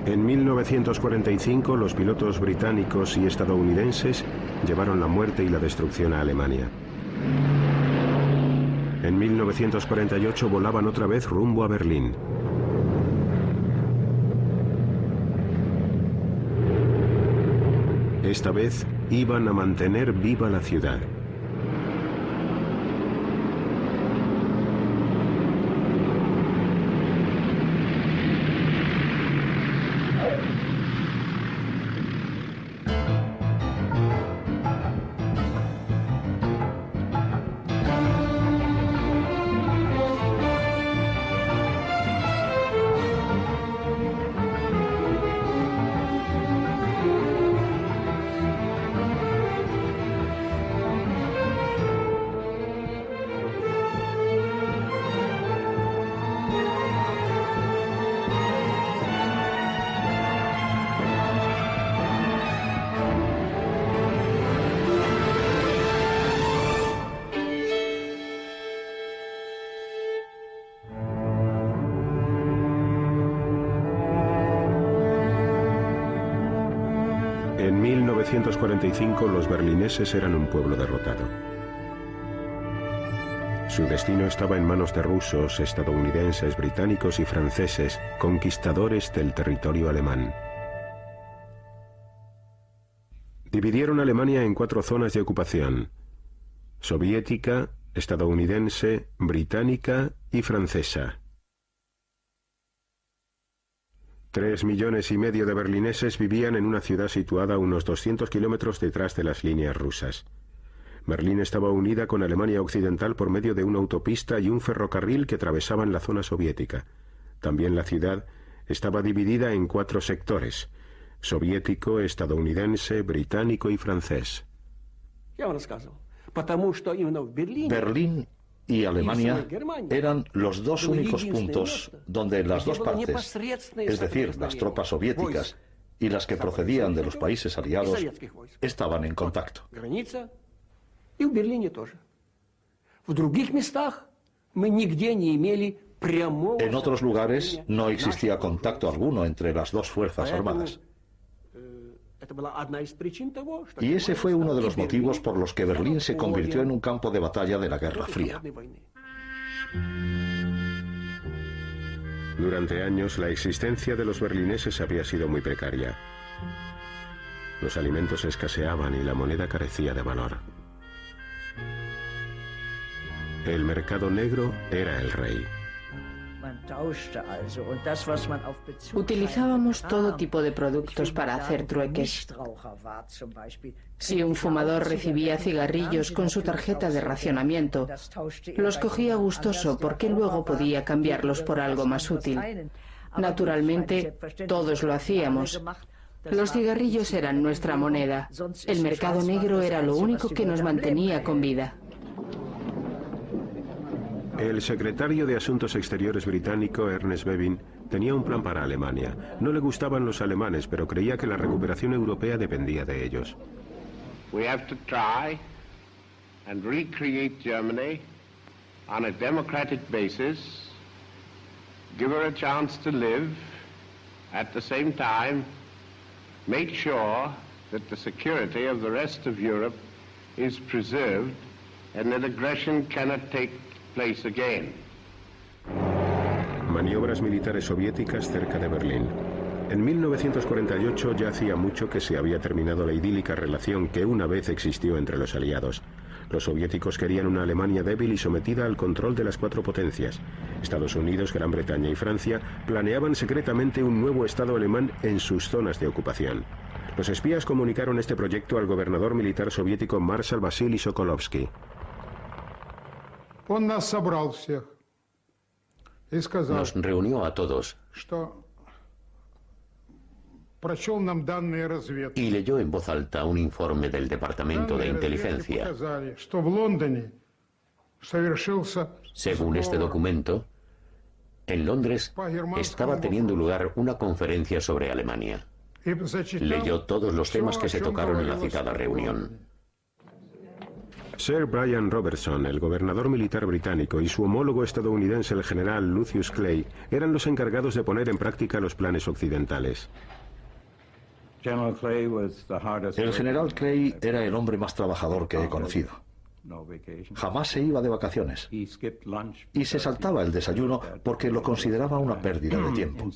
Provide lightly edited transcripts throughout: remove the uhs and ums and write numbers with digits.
En 1945, los pilotos británicos y estadounidenses llevaron la muerte y la destrucción a Alemania. En 1948 volaban otra vez rumbo a Berlín. Esta vez iban a mantener viva la ciudad. En 1945 los berlineses eran un pueblo derrotado. Su destino estaba en manos de rusos, estadounidenses, británicos y franceses, conquistadores del territorio alemán. Dividieron Alemania en 4 zonas de ocupación: soviética, estadounidense, británica y francesa. 3,5 millones de berlineses vivían en una ciudad situada a unos 200 kilómetros detrás de las líneas rusas. Berlín estaba unida con Alemania Occidental por medio de una autopista y un ferrocarril que atravesaban la zona soviética. También la ciudad estaba dividida en 4 sectores: soviético, estadounidense, británico y francés. Berlín y Alemania eran los dos únicos puntos donde las dos partes, es decir, las tropas soviéticas y las que procedían de los países aliados, estaban en contacto. En otros lugares no existía contacto alguno entre las dos fuerzas armadas. Y ese fue uno de los motivos por los que Berlín se convirtió en un campo de batalla de la Guerra Fría. Durante años, la existencia de los berlineses había sido muy precaria. Los alimentos escaseaban y la moneda carecía de valor. El mercado negro era el rey. Utilizábamos todo tipo de productos para hacer trueques. Si un fumador recibía cigarrillos con su tarjeta de racionamiento, los cogía gustoso porque luego podía cambiarlos por algo más útil. Naturalmente, todos lo hacíamos. Los cigarrillos eran nuestra moneda. El mercado negro era lo único que nos mantenía con vida. El secretario de Asuntos Exteriores británico, Ernest Bevin, tenía un plan para Alemania. No le gustaban los alemanes, pero creía que la recuperación europea dependía de ellos. We have to try and recreate Germany on a democratic basis, give her a chance to live, at the same time, make sure that the security of the rest of Europe is preserved and that aggression cannot take place again. Maniobras militares soviéticas cerca de Berlín. En 1948 ya hacía mucho que se había terminado la idílica relación que una vez existió entre los aliados. Los soviéticos querían una Alemania débil y sometida al control de las 4 potencias. Estados Unidos, Gran Bretaña y Francia planeaban secretamente un nuevo Estado alemán en sus zonas de ocupación. Los espías comunicaron este proyecto al gobernador militar soviético Marshal Vasily Sokolovsky. Nos reunió a todos y leyó en voz alta un informe del Departamento de Inteligencia. Según este documento, en Londres estaba teniendo lugar una conferencia sobre Alemania. Leyó todos los temas que se tocaron en la citada reunión. Sir Brian Robertson, el gobernador militar británico, y su homólogo estadounidense, el general Lucius Clay, eran los encargados de poner en práctica los planes occidentales. El general Clay era el hombre más trabajador que he conocido. Jamás se iba de vacaciones y se saltaba el desayuno porque lo consideraba una pérdida de tiempo.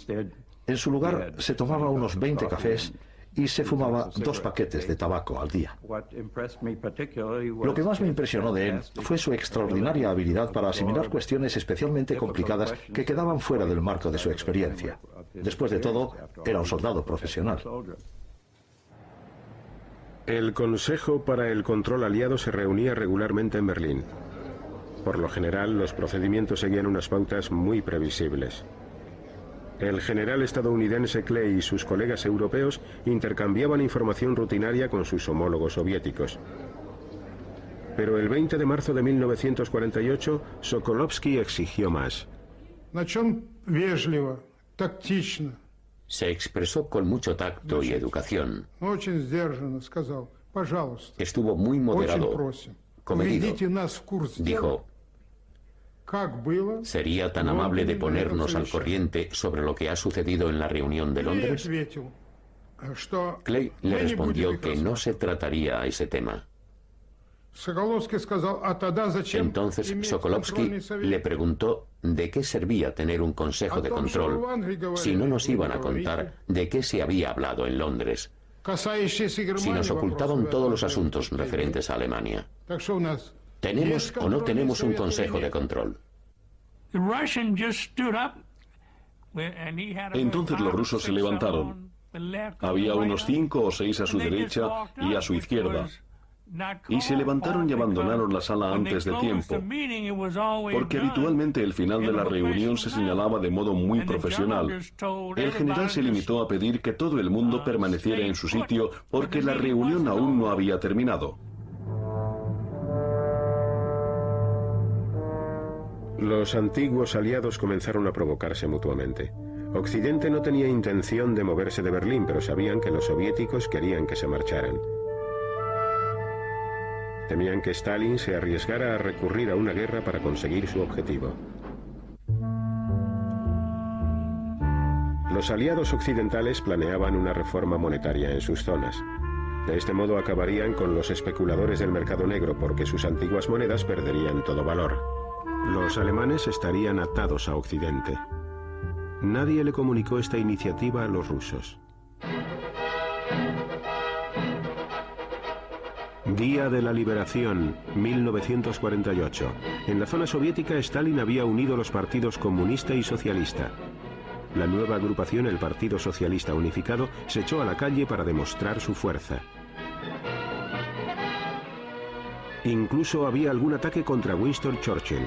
En su lugar se tomaba unos 20 cafés y se fumaba 2 paquetes de tabaco al día. Lo que más me impresionó de él fue su extraordinaria habilidad para asimilar cuestiones especialmente complicadas que quedaban fuera del marco de su experiencia. Después de todo, era un soldado profesional. El Consejo para el Control Aliado se reunía regularmente en Berlín. Por lo general, los procedimientos seguían unas pautas muy previsibles. El general estadounidense Clay y sus colegas europeos intercambiaban información rutinaria con sus homólogos soviéticos. Pero el 20 de marzo de 1948, Sokolovsky exigió más. Se expresó con mucho tacto y educación. Estuvo muy moderado, comedido. Dijo: ¿sería tan amable de ponernos al corriente sobre lo que ha sucedido en la reunión de Londres? Clay le respondió que no se trataría a ese tema. Entonces Sokolovsky le preguntó de qué servía tener un consejo de control si no nos iban a contar de qué se había hablado en Londres, si nos ocultaban todos los asuntos referentes a Alemania. ¿Tenemos o no tenemos un consejo de control? Entonces los rusos se levantaron. Había unos 5 o 6 a su derecha y a su izquierda. Y se levantaron y abandonaron la sala antes de tiempo, porque habitualmente el final de la reunión se señalaba de modo muy profesional. El general se limitó a pedir que todo el mundo permaneciera en su sitio porque la reunión aún no había terminado. Los antiguos aliados comenzaron a provocarse mutuamente. Occidente no tenía intención de moverse de Berlín, pero sabían que los soviéticos querían que se marcharan. Temían que Stalin se arriesgara a recurrir a una guerra para conseguir su objetivo. Los aliados occidentales planeaban una reforma monetaria en sus zonas. De este modo acabarían con los especuladores del mercado negro porque sus antiguas monedas perderían todo valor. Los alemanes estarían atados a Occidente. Nadie le comunicó esta iniciativa a los rusos. Día de la Liberación, 1948. En la zona soviética, Stalin había unido los partidos comunista y socialista. La nueva agrupación, el Partido Socialista Unificado, se echó a la calle para demostrar su fuerza. Incluso había algún ataque contra Winston Churchill.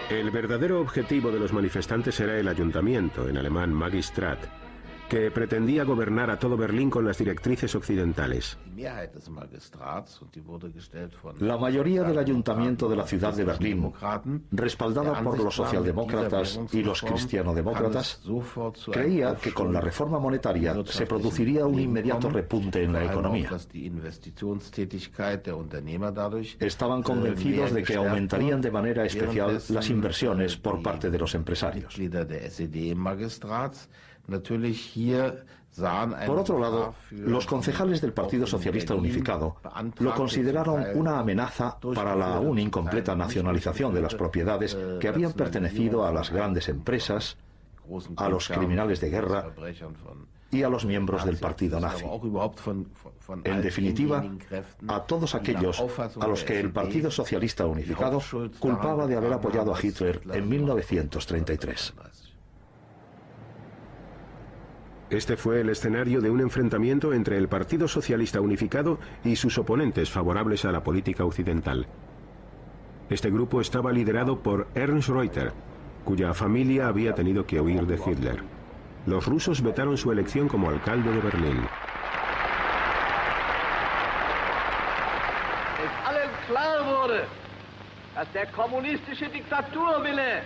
El verdadero objetivo de los manifestantes era el ayuntamiento, en alemán Magistrat, que pretendía gobernar a todo Berlín con las directrices occidentales. La mayoría del ayuntamiento de la ciudad de Berlín, respaldada por los socialdemócratas y los cristianodemócratas, creía que con la reforma monetaria se produciría un inmediato repunte en la economía. Estaban convencidos de que aumentarían de manera especial las inversiones por parte de los empresarios. Por otro lado, los concejales del Partido Socialista Unificado lo consideraron una amenaza para la aún incompleta nacionalización de las propiedades que habían pertenecido a las grandes empresas, a los criminales de guerra y a los miembros del partido nazi. En definitiva, a todos aquellos a los que el Partido Socialista Unificado culpaba de haber apoyado a Hitler en 1933. Este fue el escenario de un enfrentamiento entre el Partido Socialista Unificado y sus oponentes favorables a la política occidental. Este grupo estaba liderado por Ernst Reuter, cuya familia había tenido que huir de Hitler. Los rusos vetaron su elección como alcalde de Berlín. Es allen klar wurde, dass der kommunistische Diktaturwille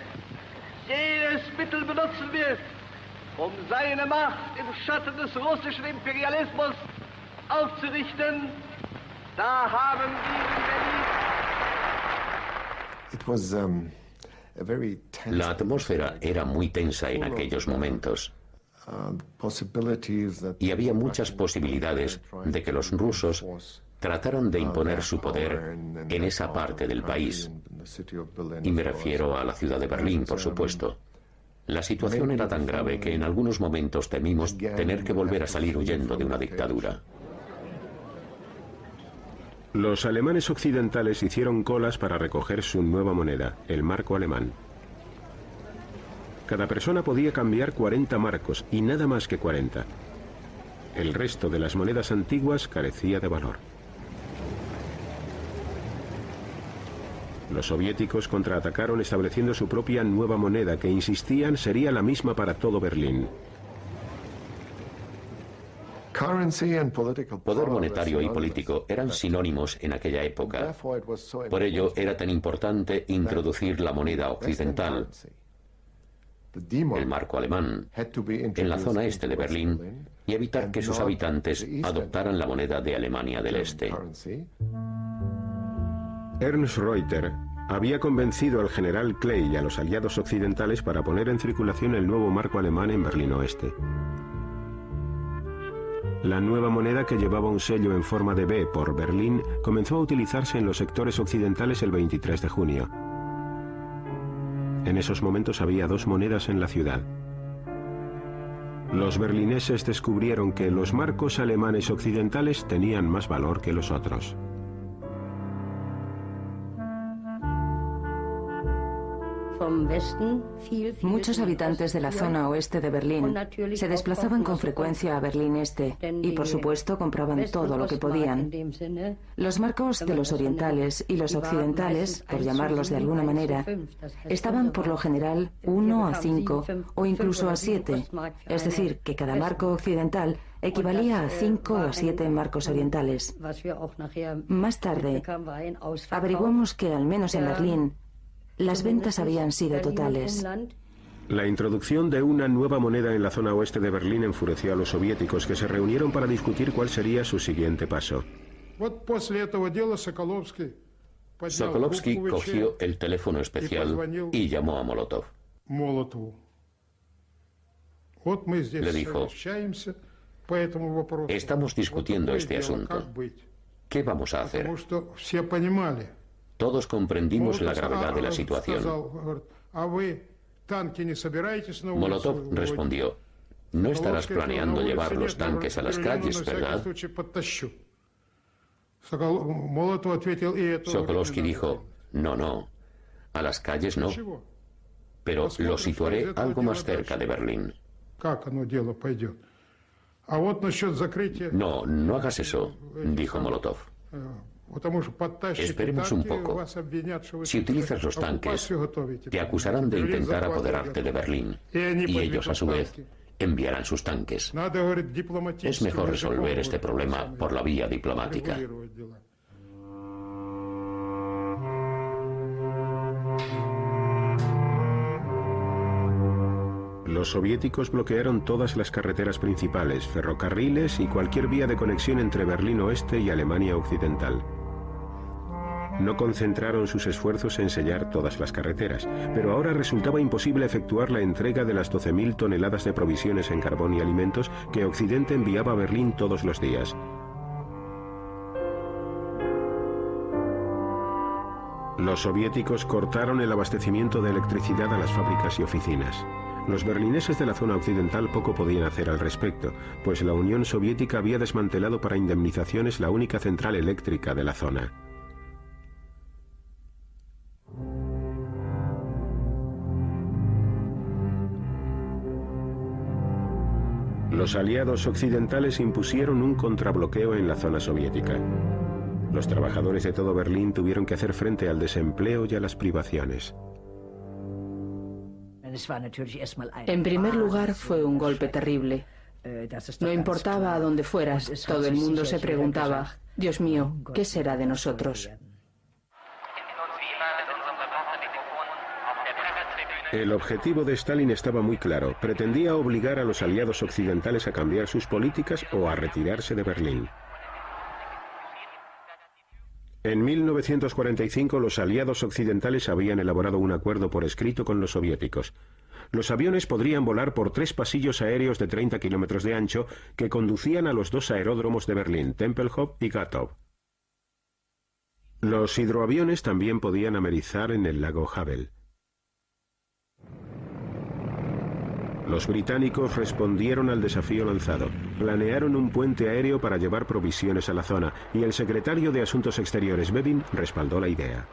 jedes Mittel benutzen wird, seine Macht im Schatten des russischen Imperialismus aufzurichten Da haben wir in La atmósfera era muy tensa en aquellos momentos y había muchas posibilidades de que los rusos trataran de imponer su poder en esa parte del país. Y me refiero a la ciudad de Berlín, por supuesto. La situación era tan grave que en algunos momentos temimos tener que volver a salir huyendo de una dictadura. Los alemanes occidentales hicieron colas para recoger su nueva moneda, el marco alemán. Cada persona podía cambiar 40 marcos y nada más que 40. El resto de las monedas antiguas carecía de valor. Los soviéticos contraatacaron estableciendo su propia nueva moneda que, insistían, sería la misma para todo Berlín. Poder monetario y político eran sinónimos en aquella época. Por ello era tan importante introducir la moneda occidental, el marco alemán, en la zona este de Berlín y evitar que sus habitantes adoptaran la moneda de Alemania del Este. Ernst Reuter había convencido al general Klein y a los aliados occidentales para poner en circulación el nuevo marco alemán en Berlín Oeste. La nueva moneda, que llevaba un sello en forma de B por Berlín, comenzó a utilizarse en los sectores occidentales el 23 de junio. En esos momentos había dos monedas en la ciudad. Los berlineses descubrieron que los marcos alemanes occidentales tenían más valor que los otros. Muchos habitantes de la zona oeste de Berlín se desplazaban con frecuencia a Berlín Este y, por supuesto, compraban todo lo que podían. Los marcos de los orientales y los occidentales, por llamarlos de alguna manera, estaban por lo general 1 a 5 o incluso a 7, es decir, que cada marco occidental equivalía a 5 o 7 marcos orientales. Más tarde, averiguamos que, al menos en Berlín, las ventas habían sido totales. La introducción de una nueva moneda en la zona oeste de Berlín enfureció a los soviéticos, que se reunieron para discutir cuál sería su siguiente paso. Sokolovsky cogió el teléfono especial y llamó a Molotov. Le dijo: estamos discutiendo este asunto. ¿Qué vamos a hacer? Todos comprendimos la gravedad de la situación. Molotov respondió: no estarás planeando llevar los tanques a las calles, ¿verdad? Sokolovsky dijo: no, a las calles no, pero lo situaré algo más cerca de Berlín. No hagas eso, dijo Molotov. Esperemos un poco. Si utilizas los tanques, te acusarán de intentar apoderarte de Berlín, y ellos, a su vez, enviarán sus tanques. Es mejor resolver este problema por la vía diplomática. Los soviéticos bloquearon todas las carreteras principales, ferrocarriles y cualquier vía de conexión entre Berlín Oeste y Alemania Occidental. No concentraron sus esfuerzos en sellar todas las carreteras, pero ahora resultaba imposible efectuar la entrega de las 12.000 toneladas de provisiones en carbón y alimentos que Occidente enviaba a Berlín todos los días. Los soviéticos cortaron el abastecimiento de electricidad a las fábricas y oficinas. Los berlineses de la zona occidental poco podían hacer al respecto, pues la Unión Soviética había desmantelado para indemnizaciones la única central eléctrica de la zona. Los aliados occidentales impusieron un contrabloqueo en la zona soviética. Los trabajadores de todo Berlín tuvieron que hacer frente al desempleo y a las privaciones. En primer lugar, fue un golpe terrible. No importaba a dónde fueras, todo el mundo se preguntaba: Dios mío, ¿qué será de nosotros? El objetivo de Stalin estaba muy claro. Pretendía obligar a los aliados occidentales a cambiar sus políticas o a retirarse de Berlín. En 1945 los aliados occidentales habían elaborado un acuerdo por escrito con los soviéticos. Los aviones podrían volar por 3 pasillos aéreos de 30 kilómetros de ancho que conducían a los 2 aeródromos de Berlín, Tempelhof y Gatow. Los hidroaviones también podían amerizar en el lago Havel. Los británicos respondieron al desafío lanzado. Planearon un puente aéreo para llevar provisiones a la zona y el secretario de Asuntos Exteriores, Bevin, respaldó la idea.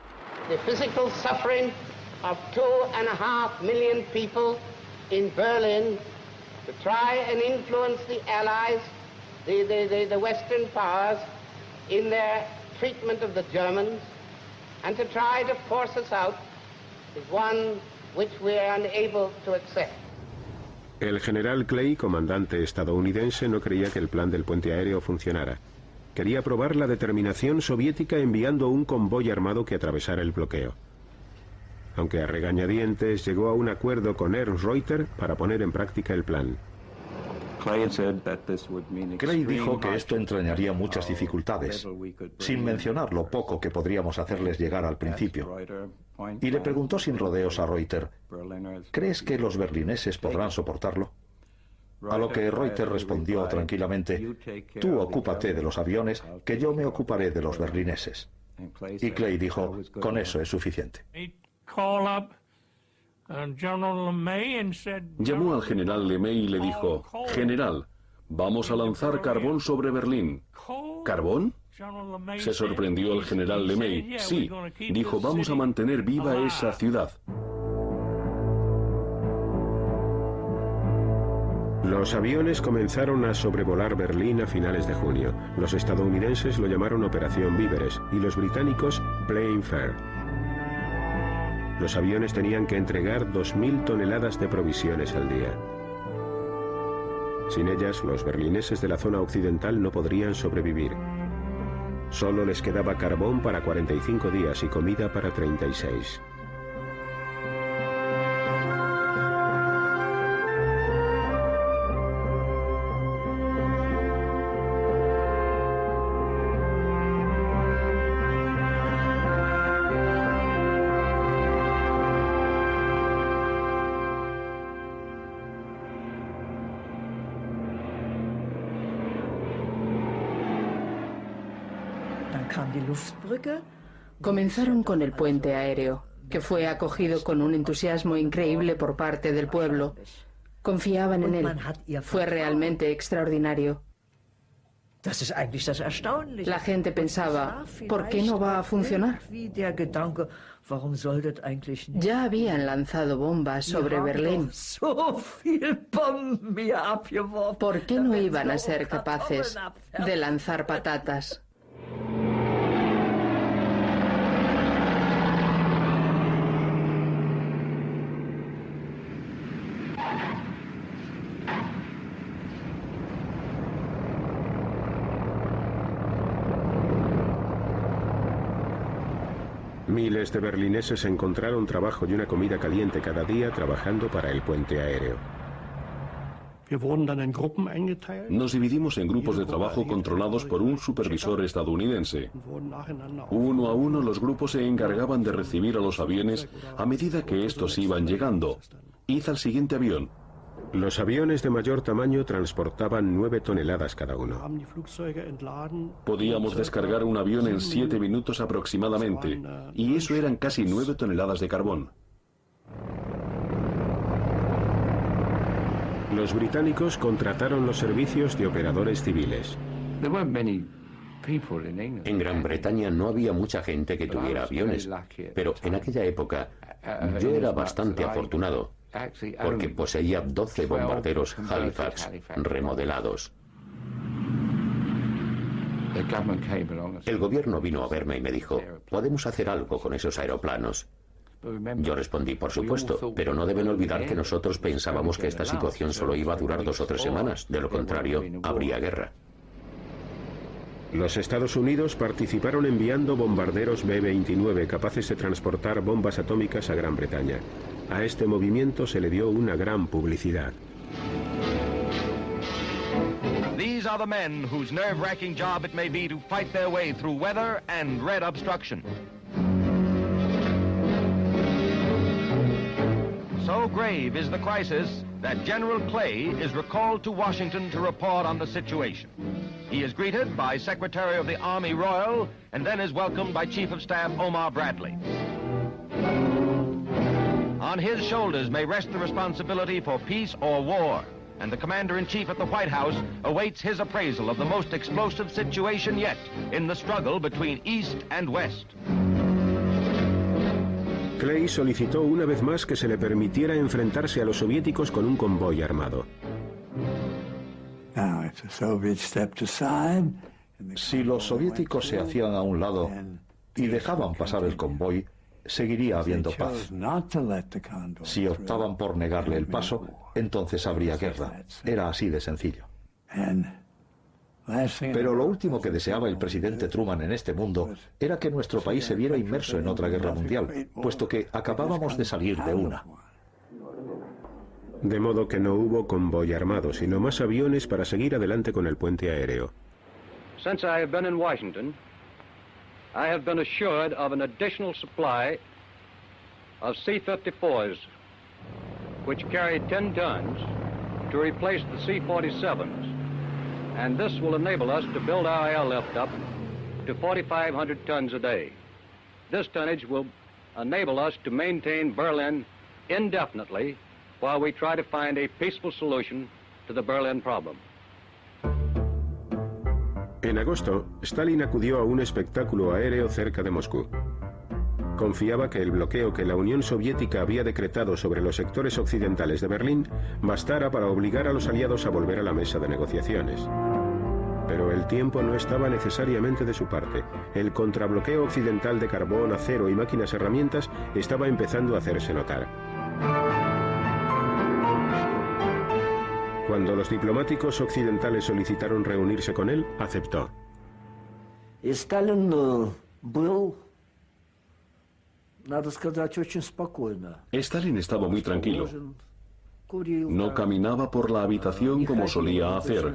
The physical suffering of 2.5 million people in Berlin to try and influence the Allies, the Western powers, in their treatment of the Germans, and to try to force us out is one which we are unable to accept. El general Clay, comandante estadounidense, no creía que el plan del puente aéreo funcionara. Quería probar la determinación soviética enviando un convoy armado que atravesara el bloqueo. Aunque a regañadientes llegó a un acuerdo con Ernst Reuter para poner en práctica el plan. Clay dijo que esto entrañaría muchas dificultades, sin mencionar lo poco que podríamos hacerles llegar al principio. Y le preguntó sin rodeos a Reuter, ¿crees que los berlineses podrán soportarlo? A lo que Reuter respondió tranquilamente, tú ocúpate de los aviones, que yo me ocuparé de los berlineses. Y Clay dijo, con eso es suficiente. Llamó al general LeMay y le dijo, general, vamos a lanzar carbón sobre Berlín. ¿Carbón? Se sorprendió el general LeMay. Sí, dijo, vamos a mantener viva esa ciudad. Los aviones comenzaron a sobrevolar Berlín a finales de junio. Los estadounidenses lo llamaron Operación Víveres y los británicos Plain Fare. Los aviones tenían que entregar 2.000 toneladas de provisiones al día. Sin ellas, los berlineses de la zona occidental no podrían sobrevivir. Solo les quedaba carbón para 45 días y comida para 36. Comenzaron con el puente aéreo, que fue acogido con un entusiasmo increíble por parte del pueblo. Confiaban en él. Fue realmente extraordinario. La gente pensaba, ¿por qué no va a funcionar? Ya habían lanzado bombas sobre Berlín. ¿Por qué no iban a ser capaces de lanzar patatas? Miles de berlineses encontraron trabajo y una comida caliente cada día trabajando para el puente aéreo. Nos dividimos en grupos de trabajo controlados por un supervisor estadounidense. Uno a uno los grupos se encargaban de recibir a los aviones a medida que estos iban llegando. Id al siguiente avión. Los aviones de mayor tamaño transportaban 9 toneladas cada uno. Podíamos descargar un avión en 7 minutos aproximadamente, y eso eran casi 9 toneladas de carbón. Los británicos contrataron los servicios de operadores civiles. En Gran Bretaña no había mucha gente que tuviera aviones, pero en aquella época yo era bastante afortunado, porque poseía 12 bombarderos Halifax remodelados. El gobierno vino a verme y me dijo, ¿podemos hacer algo con esos aeroplanos? Yo respondí, por supuesto, pero no deben olvidar que nosotros pensábamos que esta situación solo iba a durar 2 o 3 semanas, de lo contrario, habría guerra. Los Estados Unidos participaron enviando bombarderos B-29 capaces de transportar bombas atómicas a Gran Bretaña. A este movimiento se le dio una gran publicidad. are the men whose nerve-wracking job it may be to fight their way through weather and red obstruction. So grave is the crisis that General Clay is recalled to Washington to report on the situation. He is greeted by Secretary of the Army Royal and then is welcomed by Chief of Staff Omar Bradley. On his shoulders may rest the responsibility for peace or war, and the Commander-in-Chief at the White House awaits his appraisal of the most explosive situation yet in the struggle between East and West. Clay solicitó una vez más que se le permitiera enfrentarse a los soviéticos con un convoy armado. Si los soviéticos se hacían a un lado y dejaban pasar el convoy, seguiría habiendo paz. Si optaban por negarle el paso, entonces habría guerra. Era así de sencillo. Pero lo último que deseaba el presidente Truman en este mundo era que nuestro país se viera inmerso en otra guerra mundial, puesto que acabábamos de salir de una. De modo que no hubo convoy armado, sino más aviones para seguir adelante con el puente aéreo. Since I have been in Washington, I have been assured of an additional supply of C-54s, which carry 10 tons, to replace the C-47s. And this will enable us to build our airlift up to 4,500 tons a day. This tonnage will enable us to maintain Berlin indefinitely while we try to find a peaceful solution to the Berlin problem. En agosto, Stalin acudió a un espectáculo aéreo cerca de Moscú. Confiaba que el bloqueo que la Unión Soviética había decretado sobre los sectores occidentales de Berlín bastara para obligar a los aliados a volver a la mesa de negociaciones. Pero el tiempo no estaba necesariamente de su parte. El contrabloqueo occidental de carbón, acero y máquinas herramientas estaba empezando a hacerse notar. Cuando los diplomáticos occidentales solicitaron reunirse con él, aceptó. Stalin estaba muy tranquilo. No caminaba por la habitación como solía hacer.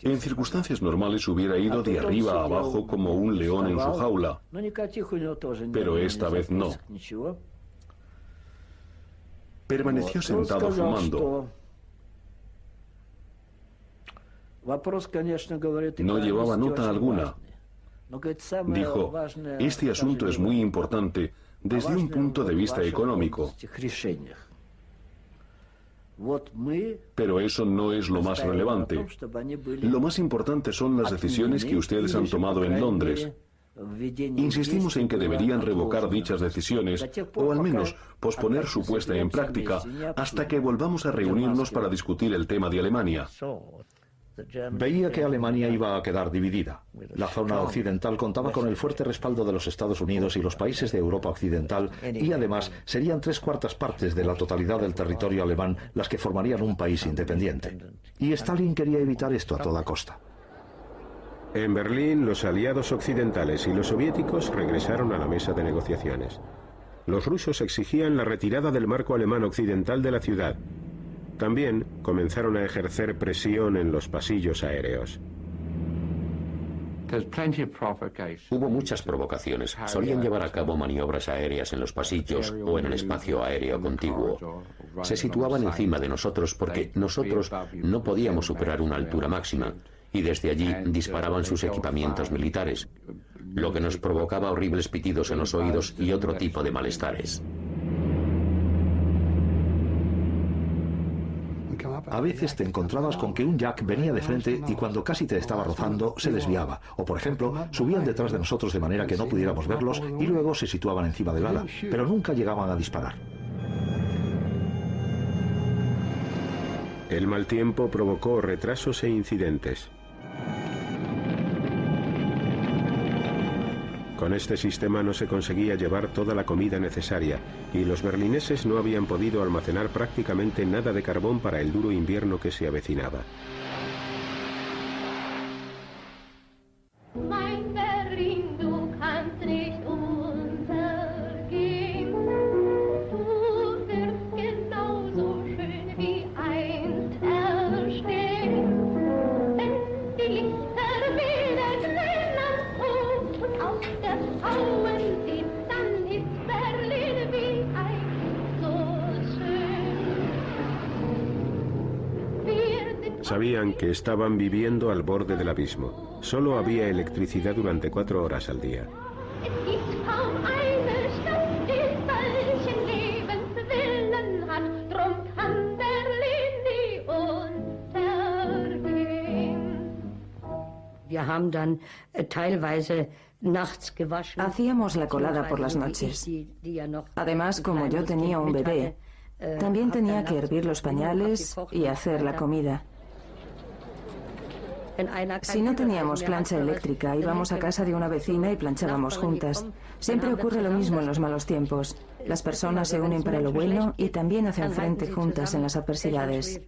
En circunstancias normales hubiera ido de arriba a abajo como un león en su jaula, pero esta vez no. Permaneció sentado fumando. No llevaba nota alguna. Dijo, este asunto es muy importante desde un punto de vista económico. Pero eso no es lo más relevante. Lo más importante son las decisiones que ustedes han tomado en Londres. Insistimos en que deberían revocar dichas decisiones, o al menos posponer su puesta en práctica, hasta que volvamos a reunirnos para discutir el tema de Alemania. Veía que Alemania iba a quedar dividida. La zona occidental contaba con el fuerte respaldo de los Estados Unidos y los países de Europa Occidental, y además serían 3/4 partes de la totalidad del territorio alemán las que formarían un país independiente. Y Stalin quería evitar esto a toda costa. En Berlín, los aliados occidentales y los soviéticos regresaron a la mesa de negociaciones. Los rusos exigían la retirada del marco alemán occidental de la ciudad. También comenzaron a ejercer presión en los pasillos aéreos. Hubo muchas provocaciones. Solían llevar a cabo maniobras aéreas en los pasillos o en el espacio aéreo contiguo. Se situaban encima de nosotros porque nosotros no podíamos superar una altura máxima, y desde allí disparaban sus equipamientos militares, lo que nos provocaba horribles pitidos en los oídos y otro tipo de malestares. A veces te encontrabas con que un Jack venía de frente y cuando casi te estaba rozando se desviaba, o por ejemplo subían detrás de nosotros de manera que no pudiéramos verlos y luego se situaban encima del ala, pero nunca llegaban a disparar. El mal tiempo provocó retrasos e incidentes. Con este sistema no se conseguía llevar toda la comida necesaria y los berlineses no habían podido almacenar prácticamente nada de carbón para el duro invierno que se avecinaba. Mein Berlin, du kannst nicht untergehen. sabían que estaban viviendo al borde del abismo. Solo había electricidad durante 4 horas al día. Hacíamos la colada por las noches. Además, como yo tenía un bebé, también tenía que hervir los pañales y hacer la comida. Si no teníamos plancha eléctrica, íbamos a casa de una vecina y planchábamos juntas. Siempre ocurre lo mismo en los malos tiempos. Las personas se unen para lo bueno y también hacen frente juntas en las adversidades.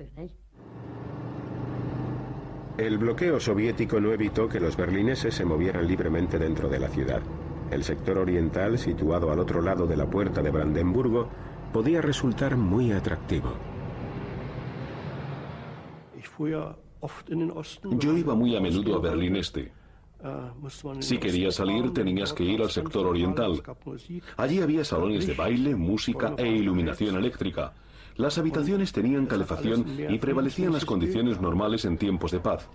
El bloqueo soviético no evitó que los berlineses se movieran libremente dentro de la ciudad. El sector oriental, situado al otro lado de la puerta de Brandenburgo, podía resultar muy atractivo. Yo iba muy a menudo a Berlín Este. Si querías salir, tenías que ir al sector oriental. Allí había salones de baile, música e iluminación eléctrica. Las habitaciones tenían calefacción y prevalecían las condiciones normales en tiempos de paz.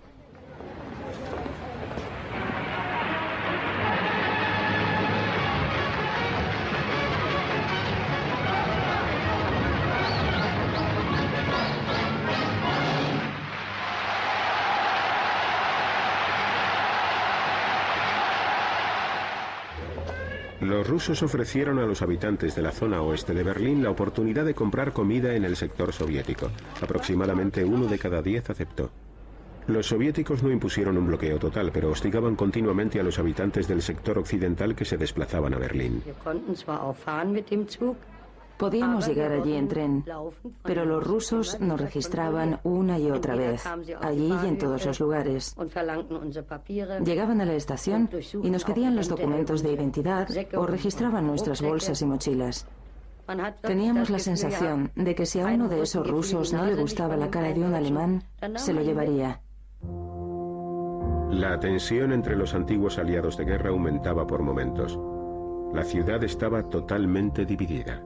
Los rusos ofrecieron a los habitantes de la zona oeste de Berlín la oportunidad de comprar comida en el sector soviético. Aproximadamente 1 de cada 10 aceptó. Los soviéticos no impusieron un bloqueo total, pero hostigaban continuamente a los habitantes del sector occidental que se desplazaban a Berlín. Podíamos llegar allí en tren, pero los rusos nos registraban una y otra vez, allí y en todos los lugares. Llegaban a la estación y nos pedían los documentos de identidad o registraban nuestras bolsas y mochilas. Teníamos la sensación de que si a uno de esos rusos no le gustaba la cara de un alemán, se lo llevaría. La tensión entre los antiguos aliados de guerra aumentaba por momentos. La ciudad estaba totalmente dividida.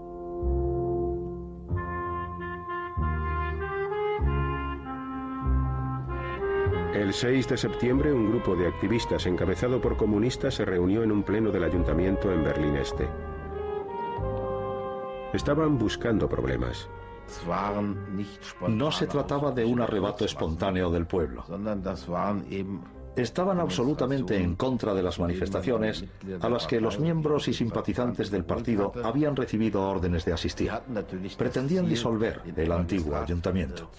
El 6 de septiembre, un grupo de activistas encabezado por comunistas se reunió en un pleno del ayuntamiento en Berlín Este. Estaban buscando problemas. No se trataba de un arrebato espontáneo del pueblo. Estaban absolutamente en contra de las manifestaciones a las que los miembros y simpatizantes del partido habían recibido órdenes de asistir. Pretendían disolver el antiguo ayuntamiento.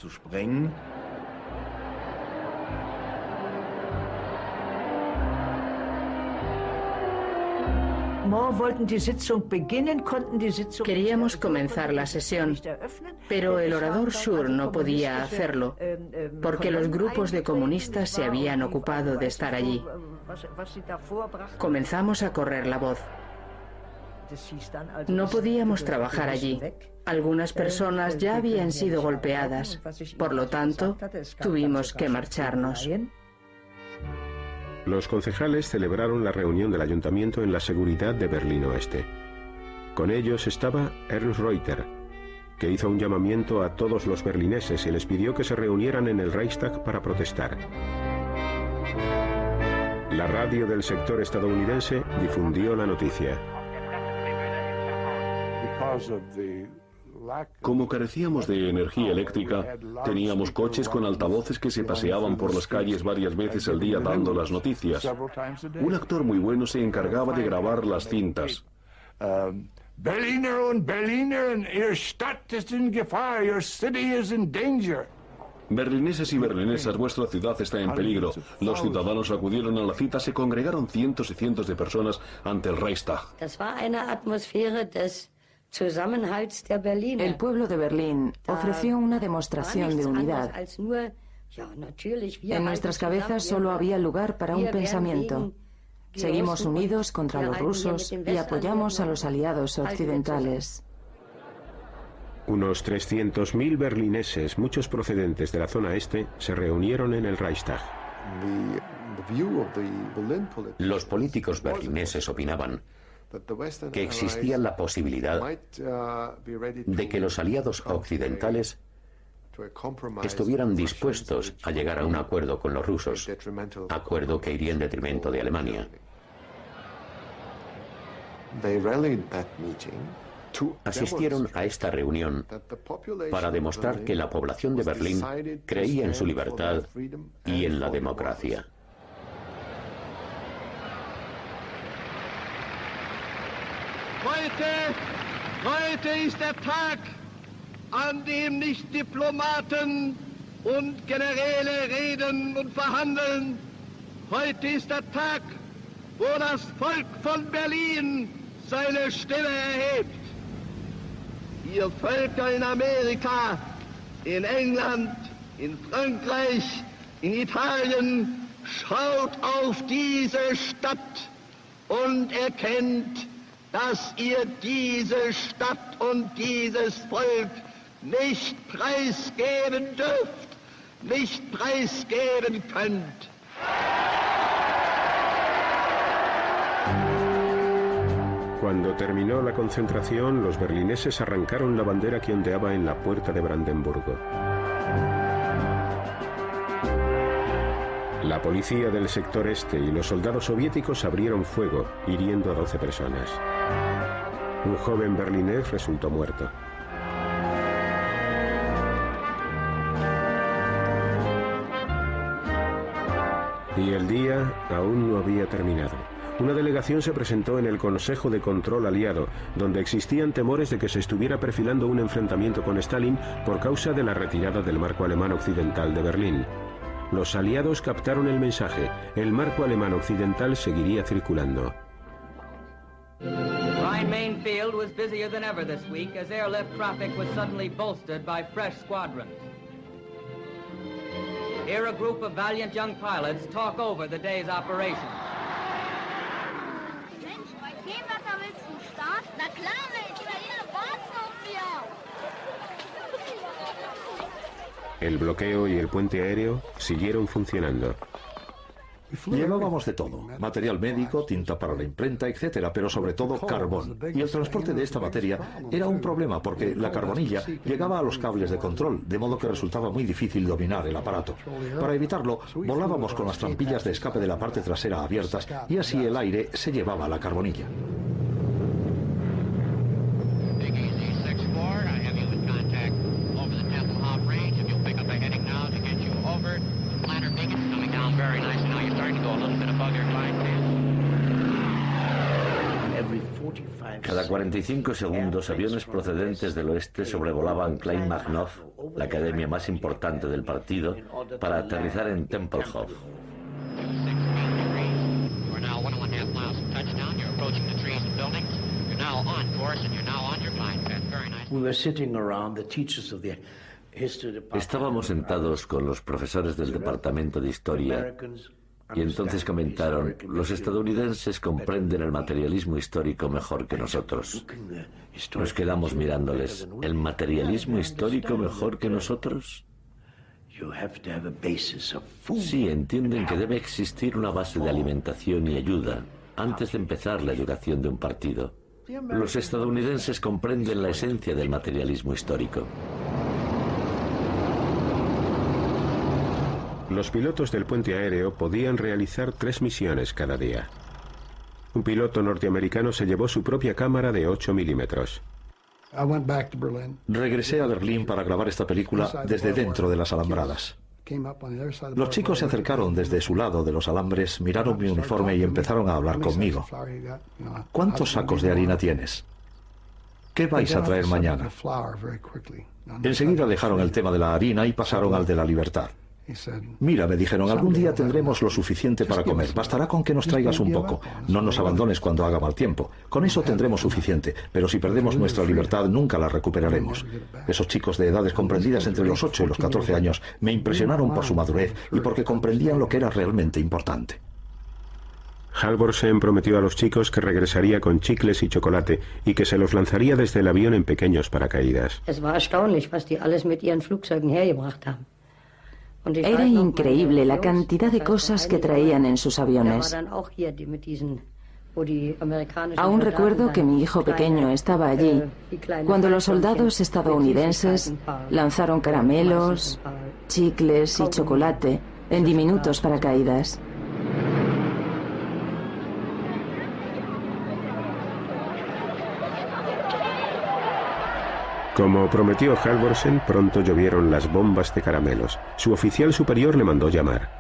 Queríamos comenzar la sesión, pero el orador Schur no podía hacerlo, porque los grupos de comunistas se habían ocupado de estar allí. Comenzamos a correr la voz. No podíamos trabajar allí. Algunas personas ya habían sido golpeadas, por lo tanto, tuvimos que marcharnos. Los concejales celebraron la reunión del ayuntamiento en la seguridad de Berlín Oeste. Con ellos estaba Ernst Reuter, que hizo un llamamiento a todos los berlineses y les pidió que se reunieran en el Reichstag para protestar. La radio del sector estadounidense difundió la noticia. Como carecíamos de energía eléctrica, teníamos coches con altavoces que se paseaban por las calles varias veces al día dando las noticias. Un actor muy bueno se encargaba de grabar las cintas. Berliner und Berliner, Ihre Stadt ist in Gefahr, your city is in danger. Berlineses y berlinesas, vuestra ciudad está en peligro. Los ciudadanos acudieron a la cita, se congregaron cientos y cientos de personas ante el Reichstag. El pueblo de Berlín ofreció una demostración de unidad. En nuestras cabezas solo había lugar para un pensamiento. Seguimos unidos contra los rusos y apoyamos a los aliados occidentales. Unos 300.000 berlineses, muchos procedentes de la zona este, se reunieron en el Reichstag. Los políticos berlineses opinaban que existía la posibilidad de que los aliados occidentales estuvieran dispuestos a llegar a un acuerdo con los rusos, acuerdo que iría en detrimento de Alemania. Asistieron a esta reunión para demostrar que la población de Berlín creía en su libertad y en la democracia. Heute ist der Tag, an dem nicht Diplomaten und Generäle reden und verhandeln. Heute ist der Tag, wo das Volk von Berlin seine Stimme erhebt. Ihr Völker in Amerika, in England, in Frankreich, in Italien, schaut auf diese Stadt und erkennt, dass ihr diese Stadt und dieses Volk nicht preisgeben dürft, nicht preisgeben könnt. Cuando terminó la concentración, los berlineses arrancaron la bandera que ondeaba en la puerta de Brandenburgo. La policía del sector este y los soldados soviéticos abrieron fuego, hiriendo a 12 personas. Un joven berlinés resultó muerto. Y el día aún no había terminado. Una delegación se presentó en el Consejo de Control Aliado, donde existían temores de que se estuviera perfilando un enfrentamiento con Stalin por causa de la retirada del marco alemán occidental de Berlín. Los aliados captaron el mensaje. El marco alemán occidental seguiría circulando. Rhine-Main Field was busier than ever this week as airlift traffic was suddenly bolstered by fresh squadrons. Here a group of valiant young pilots talk over the day's operations. Mensch, bei dem Wetter willst du starten? Na klar, Mensch, da hier warten auf wir. El bloqueo y el puente aéreo siguieron funcionando. Llevábamos de todo, material médico, tinta para la imprenta, etcétera, pero sobre todo carbón. Y el transporte de esta materia era un problema porque la carbonilla llegaba a los cables de control, de modo que resultaba muy difícil dominar el aparato. Para evitarlo, volábamos con las trampillas de escape de la parte trasera abiertas y así el aire se llevaba la carbonilla. Cada 45 segundos, aviones procedentes del oeste sobrevolaban Kleinmachnow, la academia más importante del partido, para aterrizar en Tempelhof. Estábamos sentados con los profesores del departamento de historia y entonces comentaron: los estadounidenses comprenden el materialismo histórico mejor que nosotros. Nos quedamos mirándoles. ¿El materialismo histórico mejor que nosotros? Sí, entienden que debe existir una base de alimentación y ayuda antes de empezar la educación de un partido. Los estadounidenses comprenden la esencia del materialismo histórico. Los pilotos del puente aéreo podían realizar 3 misiones cada día. Un piloto norteamericano se llevó su propia cámara de 8 milímetros. Regresé a Berlín para grabar esta película desde dentro de las alambradas. Los chicos se acercaron desde su lado de los alambres, miraron mi uniforme y empezaron a hablar conmigo. ¿Cuántos sacos de harina tienes? ¿Qué vais a traer mañana? Enseguida dejaron el tema de la harina y pasaron al de la libertad. Mira, me dijeron, algún día tendremos lo suficiente para comer. Bastará con que nos traigas un poco. No nos abandones cuando haga mal tiempo. Con eso tendremos suficiente. Pero si perdemos nuestra libertad, nunca la recuperaremos. Esos chicos de edades comprendidas entre los 8 y los 14 años me impresionaron por su madurez y porque comprendían lo que era realmente importante. Halvorsen prometió a los chicos que regresaría con chicles y chocolate y que se los lanzaría desde el avión en pequeños paracaídas. Era increíble la cantidad de cosas que traían en sus aviones. Aún recuerdo que mi hijo pequeño estaba allí cuando los soldados estadounidenses lanzaron caramelos, chicles y chocolate en diminutos paracaídas. Como prometió Halvorsen, pronto llovieron las bombas de caramelos. Su oficial superior le mandó llamar.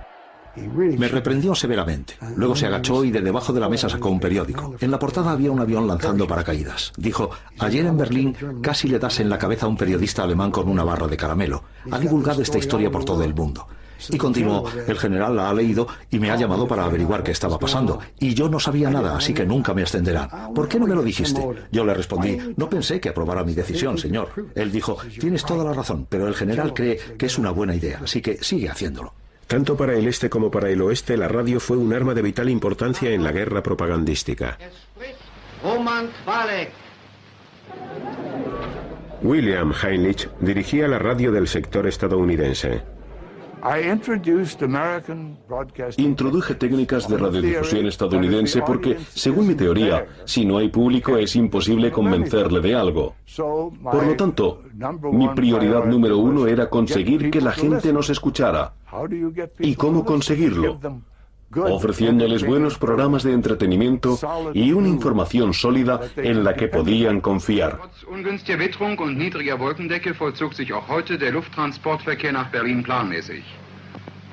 Me reprendió severamente. Luego se agachó y de debajo de la mesa sacó un periódico. En la portada había un avión lanzando paracaídas. Dijo: ayer en Berlín casi le das en la cabeza a un periodista alemán con una barra de caramelo. Ha divulgado esta historia por todo el mundo. Y continuó: el general la ha leído y me ha llamado para averiguar qué estaba pasando. Y yo no sabía nada, así que nunca me ascenderán. ¿Por qué no me lo dijiste? Yo le respondí: no pensé que aprobara mi decisión, señor. Él dijo: tienes toda la razón, pero el general cree que es una buena idea, así que sigue haciéndolo. Tanto para el este como para el oeste, la radio fue un arma de vital importancia en la guerra propagandística. William Heinrich dirigía la radio del sector estadounidense. Introduje técnicas de radiodifusión estadounidense porque, según mi teoría, si no hay público es imposible convencerle de algo. Por lo tanto, mi prioridad número uno era conseguir que la gente nos escuchara. ¿Y cómo conseguirlo? Ofreciéndoles buenos programas de entretenimiento y una información sólida en la que podían confiar. Ungünstiger Witterung und niedriger Wolkendecke vollzog sich auch heute der Lufttransportverkehr nach Berlin planmäßig.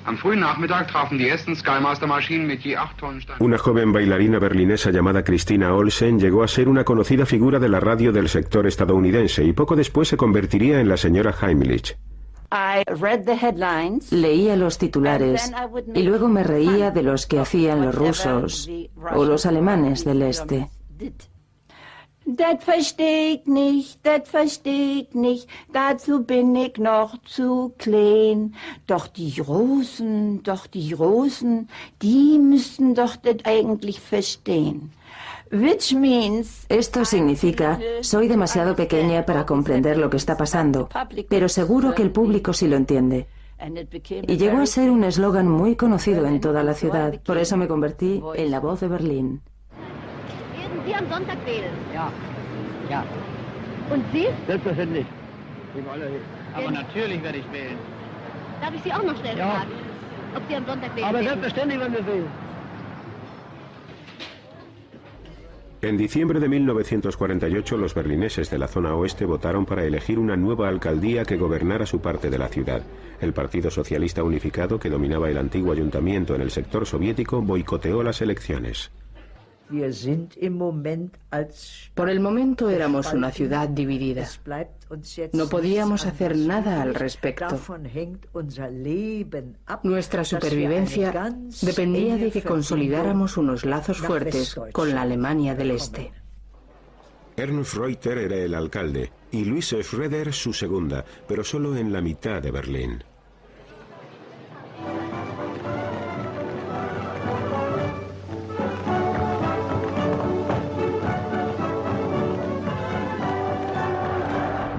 Am frühen Nachmittag trafen die ersten Skymaster-Maschinen mit je 8 Tonnen Stein. Una joven bailarina berlinesa llamada Christina Olsen llegó a ser una conocida figura de la radio del sector estadounidense y poco después se convertiría en la señora Heimlich. Leía los titulares y luego me reía de los que hacían los rusos o los alemanes del este. Das versteh ich nicht, dazu bin ich noch zu klein. Doch die Russen, die müssten doch das eigentlich verstehen. Esto significa: soy demasiado pequeña para comprender lo que está pasando, pero seguro que el público sí lo entiende. Y llegó a ser un eslogan muy conocido en toda la ciudad. Por eso me convertí en la voz de Berlín. Sie am Sonntag wählen? Ja. Ja. Und Sie? Selbstverständlich. Aber natürlich werde ich wählen. Darf ich Sie auch noch schnell fragen, ob Sie am Sonntag wählen? Aber selbstverständlich werden wir wählen. En diciembre de 1948, los berlineses de la zona oeste votaron para elegir una nueva alcaldía que gobernara su parte de la ciudad. El Partido Socialista Unificado, que dominaba el antiguo ayuntamiento en el sector soviético, boicoteó las elecciones. Por el momento éramos una ciudad dividida. No podíamos hacer nada al respecto. Nuestra supervivencia dependía de que consolidáramos unos lazos fuertes con la Alemania del Este. Ernst Reuter era el alcalde y Luise Schroeder su segunda, pero solo en la mitad de Berlín.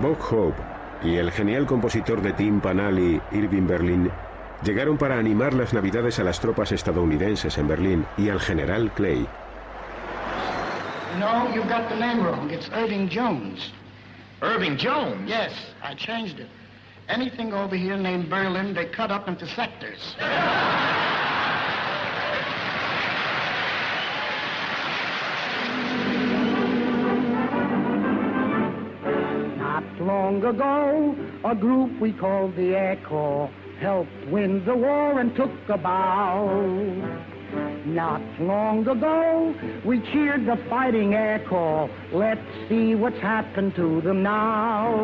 Bob Hope y el genial compositor de Timpanali, Irving Berlin, llegaron para animar las navidades a las tropas estadounidenses en Berlín y al general Clay. No, you got the name wrong. It's Irving Jones. Irving Jones? Yes, I changed it. Anything over here named Berlin, they cut up into sectors. Long ago, a group we called the Air Corps helped win the war and took a bow. Not long ago, we cheered the fighting Air Corps. Let's see what's happened to them now.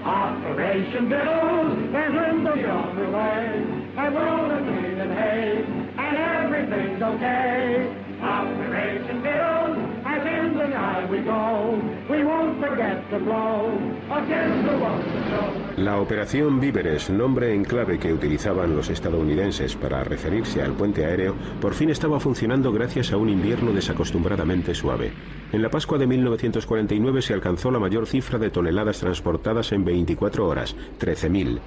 Operation Biddles is in the underway, and we're all in green and hay, and everything's okay. Operation Biddles, as in the night we go, we won't forget to blow against the one to show. La Operación Víveres, nombre en clave que utilizaban los estadounidenses para referirse al puente aéreo, por fin estaba funcionando gracias a un invierno desacostumbradamente suave. En la Pascua de 1949 se alcanzó la mayor cifra de toneladas transportadas en 24 horas, 13.000.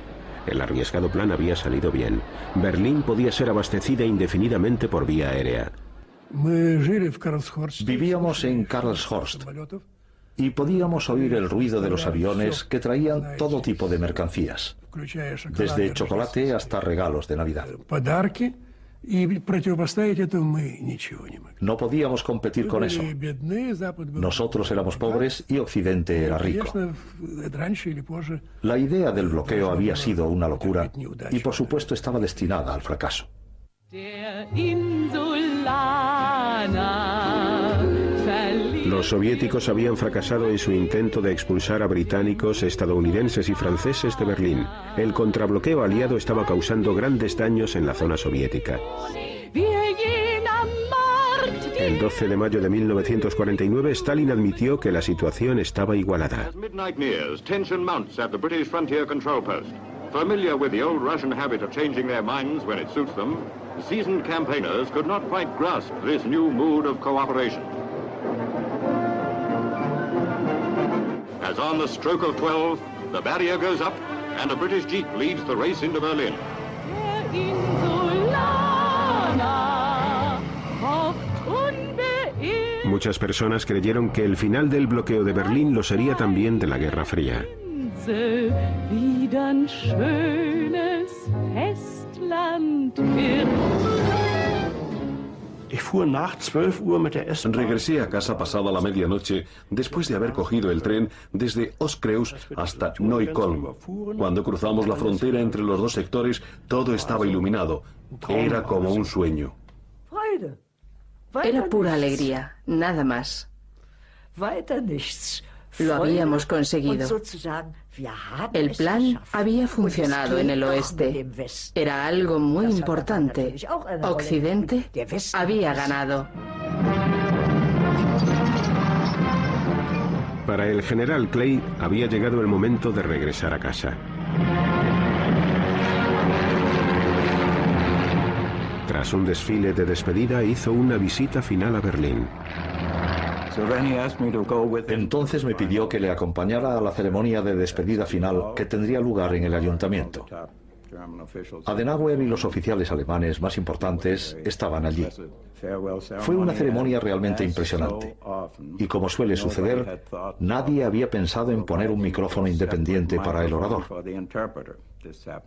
El arriesgado plan había salido bien. Berlín podía ser abastecida indefinidamente por vía aérea. Vivíamos en Karlshorst y podíamos oír el ruido de los aviones que traían todo tipo de mercancías, desde chocolate hasta regalos de Navidad. No podíamos competir con eso. Nosotros éramos pobres y Occidente era rico. La idea del bloqueo había sido una locura y por supuesto estaba destinada al fracaso. Los soviéticos habían fracasado en su intento de expulsar a británicos, estadounidenses y franceses de Berlín. El contrabloqueo aliado estaba causando grandes daños en la zona soviética. El 12 de mayo de 1949, Stalin admitió que la situación estaba igualada. Familiar with the old Russian habit of changing their minds when it suits them, seasoned campaigners could not quite grasp this new mood of cooperation. As on the stroke of 12, the barrier goes up and a British jeep leads the race into Berlin. Muchas personas creyeron que el final del bloqueo de Berlín lo sería también de la Guerra Fría. Regresé a casa pasada la medianoche después de haber cogido el tren desde Ostkreuz hasta Neukölln. Cuando cruzamos la frontera entre los dos sectores, todo estaba iluminado. Era como un sueño. Era pura alegría, nada más. Lo habíamos conseguido. El plan había funcionado en el oeste. Era algo muy importante. Occidente había ganado. Para el general Clay había llegado el momento de regresar a casa. Tras un desfile de despedida, hizo una visita final a Berlín. Entonces me pidió que le acompañara a la ceremonia de despedida final que tendría lugar en el ayuntamiento. Adenauer y los oficiales alemanes más importantes estaban allí. Fue una ceremonia realmente impresionante. Y como suele suceder, nadie había pensado en poner un micrófono independiente para el orador.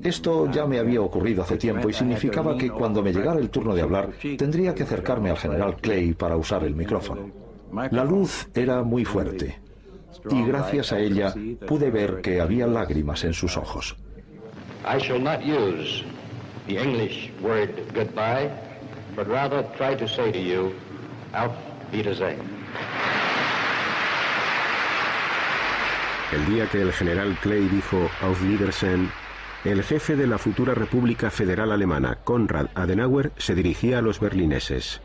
Esto ya me había ocurrido hace tiempo y significaba que cuando me llegara el turno de hablar, tendría que acercarme al general Clay para usar el micrófono. La luz era muy fuerte y gracias a ella pude ver que había lágrimas en sus ojos. I shall not use the English word goodbye, but rather try to say to you, Auf Wiedersehen. El día que el general Clay dijo Auf Wiedersehen, el jefe de la futura República Federal Alemana, Konrad Adenauer, se dirigía a los berlineses.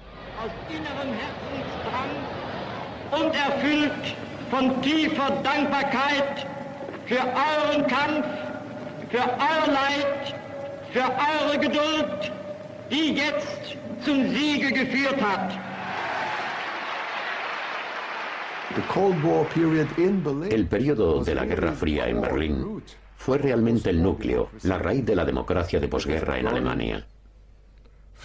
Und erfüllt von tiefer Dankbarkeit für euren Kampf, für euer Leid, für eure Geduld, die jetzt zum Siege geführt hat. El periodo de la Guerra Fría en Berlín fue realmente el núcleo, la raíz de la democracia de posguerra en Alemania.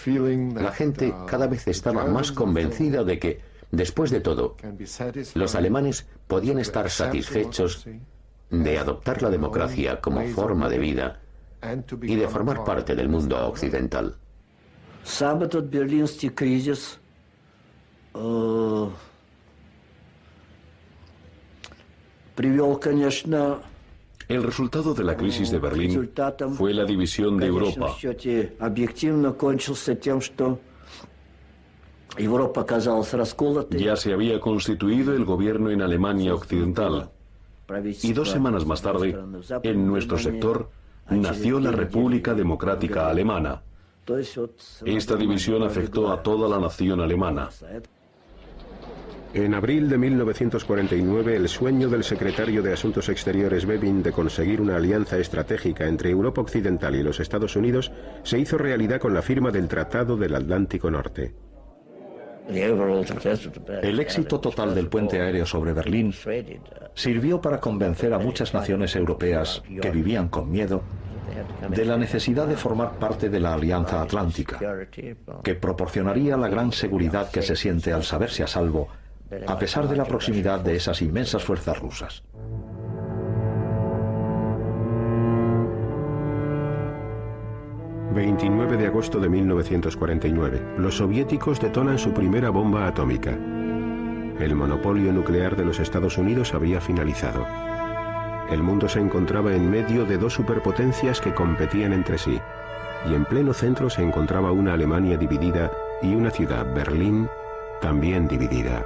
La gente cada vez estaba más convencida de que, después de todo, los alemanes podían estar satisfechos de adoptar la democracia como forma de vida y de formar parte del mundo occidental. El resultado de la crisis de Berlín fue la división de Europa. Ya se había constituido el gobierno en Alemania Occidental y 2 semanas más tarde, en nuestro sector, nació la República Democrática Alemana. Esta división afectó a toda la nación alemana. En abril de 1949, el sueño del secretario de Asuntos Exteriores Bevin de conseguir una alianza estratégica entre Europa Occidental y los Estados Unidos se hizo realidad con la firma del Tratado del Atlántico Norte. El éxito total del puente aéreo sobre Berlín sirvió para convencer a muchas naciones europeas que vivían con miedo de la necesidad de formar parte de la Alianza Atlántica, que proporcionaría la gran seguridad que se siente al saberse a salvo, a pesar de la proximidad de esas inmensas fuerzas rusas. ...29 de agosto de 1949... los soviéticos detonan su primera bomba atómica. El monopolio nuclear de los Estados Unidos había finalizado. El mundo se encontraba en medio de dos superpotencias que competían entre sí, y en pleno centro se encontraba una Alemania dividida y una ciudad, Berlín, también dividida.